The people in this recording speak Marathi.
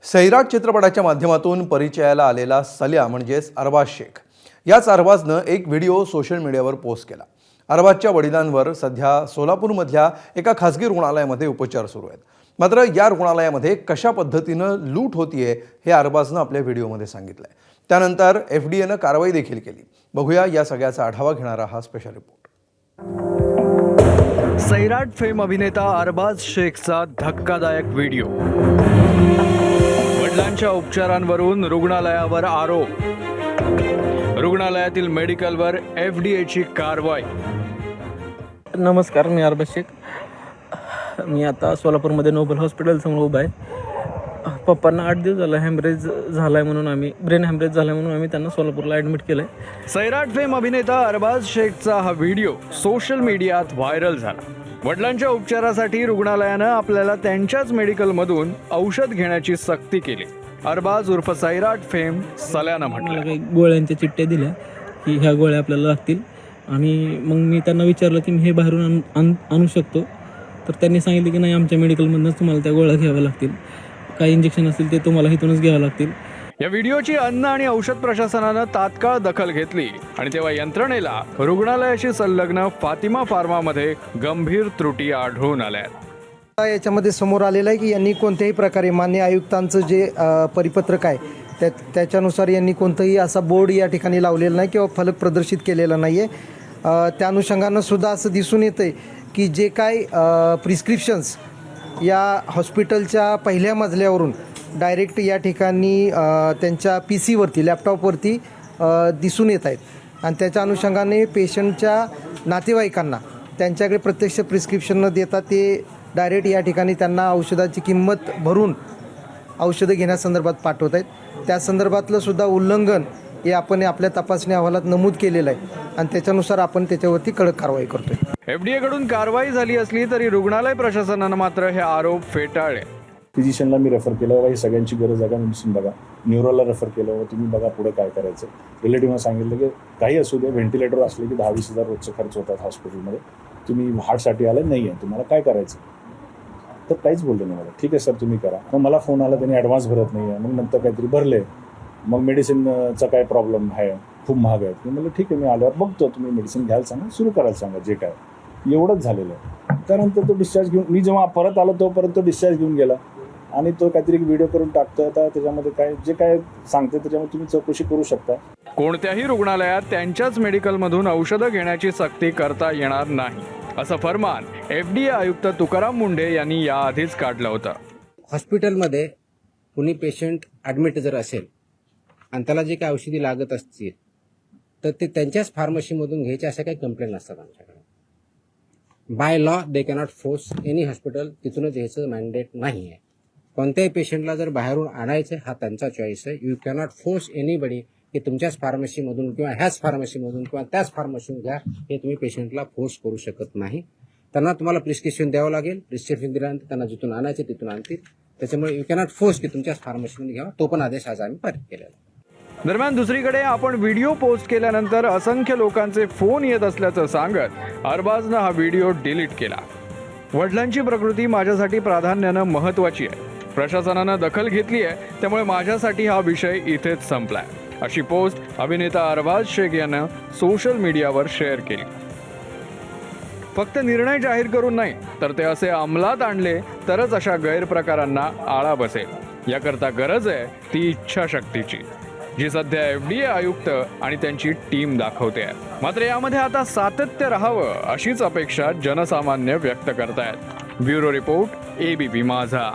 सैराट चित्रपटाच्या माध्यमातून परिचयाला आलेला सल्या म्हणजेच अरबाज शेख याच अरबाजनं एक व्हिडिओ सोशल मीडियावर पोस्ट केला। अरबाजच्या वडिलांवर सध्या सोलापूरमधल्या एका खासगी रुग्णालयामध्ये उपचार सुरू आहेत। मात्र या रुग्णालयामध्ये कशा पद्धतीनं लूट होतीये हे अरबाजनं आपल्या व्हिडिओमध्ये सांगितलंय। त्यानंतर एफडीएनं कारवाई देखील केली। बघूया या सगळ्याचा आढावा घेणारा हा स्पेशल रिपोर्ट। सैराट फेम अभिनेता अरबाज शेखचा धक्कादायक व्हिडिओ। वडिलांच्या उपचारांवरून रुग्णालयावर आरोप। रुग्णालयातील मेडिकलवर एफडीएची कारवाई। नमस्कार, मी अरबाज शेख। मी आता सोलापूरमध्ये नोबल हॉस्पिटलसमोर उभा आहे। पप्पांना 8 दिवस झाला हॅमरेज झालाय म्हणून ब्रेन हॅमरेज झालाय म्हणून आम्ही त्यांना सोलापूरला ॲडमिट केलंय। सैराट फेम अभिनेता अरबाज शेखचा हा व्हिडिओ सोशल मीडियात व्हायरल झाला। वडिलांच्या उपचारासाठी रुग्णालयानं आपल्याला त्यांच्याच मेडिकलमधून औषध घेण्याची सक्ती केली। अरबाज उर्फ सैराट फेम सल्यानं म्हटलं, काही गोळ्यांच्या चिठ्ठ्या दिल्या की ह्या गोळ्या आपल्याला लागतील आणि मग मी त्यांना विचारलं की मी हे बाहेरून आणू शकतो, तर त्यांनी सांगितलं की नाही, आमच्या मेडिकलमधूनच तुम्हाला त्या गोळ्या घ्याव्या लागतील। काही इंजेक्शन असतील ते तुम्हाला इथूनच घ्यावं लागतील। या व्हिडिओची अन्न आणि औषध प्रशासनानं तात्काळ दखल घेतली आणि तेव्हा यंत्रणेला रुग्णालयाशी संलग्न फातिमा फार्मामध्ये गंभीर त्रुटी आढळून आल्या। याच्यामध्ये समोर आलेलं आहे की यांनी कोणत्याही प्रकारे मान्य आयुक्तांचं जे परिपत्रक आहे त्याच्यानुसार यांनी कोणतंही असा बोर्ड या ठिकाणी लावलेला नाही किंवा फलक प्रदर्शित केलेला नाही आहे। त्या अनुषंगानं सुद्धा असं दिसून येतं आहे की जे काय प्रिस्क्रिप्शन्स या हॉस्पिटलच्या पहिल्या मजल्यावरून डायरेक्ट या ठिकाणी त्यांच्या PCवरती लॅपटॉपवरती दिसून येत आहेत आणि त्याच्या अनुषंगाने पेशंटच्या नातेवाईकांना त्यांच्याकडे प्रत्यक्ष प्रिस्क्रिप्शन न देता ते डायरेक्ट या ठिकाणी त्यांना औषधाची किंमत भरून औषधं घेण्यासंदर्भात पाठवत आहेत। त्या संदर्भातलं सुद्धा उल्लंघन हे आपण आपल्या तपासणी अहवालात नमूद केलेलं आहे आणि त्याच्यानुसार आपण त्याच्यावरती कडक कारवाई करतोय। एफडीएकडून कारवाई झाली असली तरी रुग्णालय प्रशासनानं मात्र हे आरोप फेटाळले। फिजिशियनला मी रेफर केलं, बाबा ही सगळ्यांची गरज आहे का मेडिसिन बघा। न्यूरोला रेफर केलं, तुम्ही बघा पुढे काय करायचं। रिलेटिव्हनं सांगितलं की काही असू दे, व्हेंटिलेटर असले की 10-20 हजार रोजचे खर्च होतात हॉस्पिटलमध्ये, तुम्ही हार्टसाठी आले नाही आहे, तुम्हाला काय करायचं? तर काहीच बोलले नाही मला। ठीक आहे सर, तुम्ही करा। मग मला फोन आला, त्यांनी ॲडव्हान्स भरत नाही आहे, मग नंतर काहीतरी भरले, मग मेडिसिनचा काय प्रॉब्लेम आहे, खूप महाग आहे। मी म्हणलं ठीक आहे, मी आल्यावर बघतो, तुम्ही मेडिसिन घ्यायला सांगा, सुरू करायला सांगा, जे काय एवढंच झालेलं आहे। त्यानंतर तो डिस्चार्ज घेऊन, मी जेव्हा परत आलो तोपर्यंत तो डिस्चार्ज घेऊन गेला आणि तो काहीतरी व्हिडिओ करून टाकतो। आता त्याच्यामध्ये काय जे काय सांगते त्याच्यामध्ये तुम्ही चौकशी करू शकता। कोणत्याही रुग्णालयात त्यांच्याच मेडिकलमधून औषधं घेण्याची सक्ती करता येणार नाही, असं फरमान एफडीए आयुक्त तुकाराम मुंढे यांनी याआधीच काढलं होतं। हॉस्पिटलमध्ये कुणी पेशंट ॲडमिट जर असेल आणि त्याला जे काही औषधी लागत असतील तर ते त्यांच्याच फार्मसीमधून घ्यायचे, अशा काही कंप्लेंट नसतात आमच्याकडे। By law they cannot force any hospital तिथूनच घ्यायचं मॅन्डेट नाही आहे। कोणत्याही पेशंटला जर बाहेरून आणायचं हा त्यांचा चॉईस आहे। यू कॅनॉट फोर्स एनीबडी की तुमच्याच फार्मसीमधून किंवा ह्याच फार्मसीमधून किंवा त्याच फार्मसीमधून घ्या, हे तुम्ही पेशंटला फोर्स करू शकत नाही। त्यांना तुम्हाला प्रिस्क्रिप्शन द्यावं लागेल। प्रिस्क्रिप्शन दिल्यानंतर त्यांना जिथून आणायचे तिथून आणतील। त्याच्यामुळे यू कॅनॉट फोर्स की तुमच्याच फार्मसीमध्ये घ्यावा, तो पण आदेश आज आम्ही पारित केलेला आहे। दरम्यान दुसरीकडे आपण व्हिडिओ पोस्ट केल्यानंतर असंख्य लोकांचे फोन येत असल्याचं सांगत अरबाजनं हा व्हिडिओ डिलीट केला। वडिलांची प्रकृती माझ्यासाठी प्राधान्यानं महत्त्वाची आहे, प्रशासनानं दखल घेतली आहे, त्यामुळे माझ्यासाठी हा विषय इथेच संपलाय, अशी पोस्ट अभिनेता अरबाज शेख यानं सोशल मीडियावर शेअर केली। फक्त निर्णय जाहीर करून नाही तर ते असे अंमलात आणले तरच अशा गैरप्रकारांना आळा बसेल। याकरता गरज आहे ती इच्छाशक्तीची, जी सध्या एफडीए आयुक्त आणि त्यांची टीम दाखवते आहे। मात्र यामध्ये आता सातत्य राहावं अशीच अपेक्षा जनसामान्य व्यक्त करतायत। ब्युरो रिपोर्ट, ABP माझा।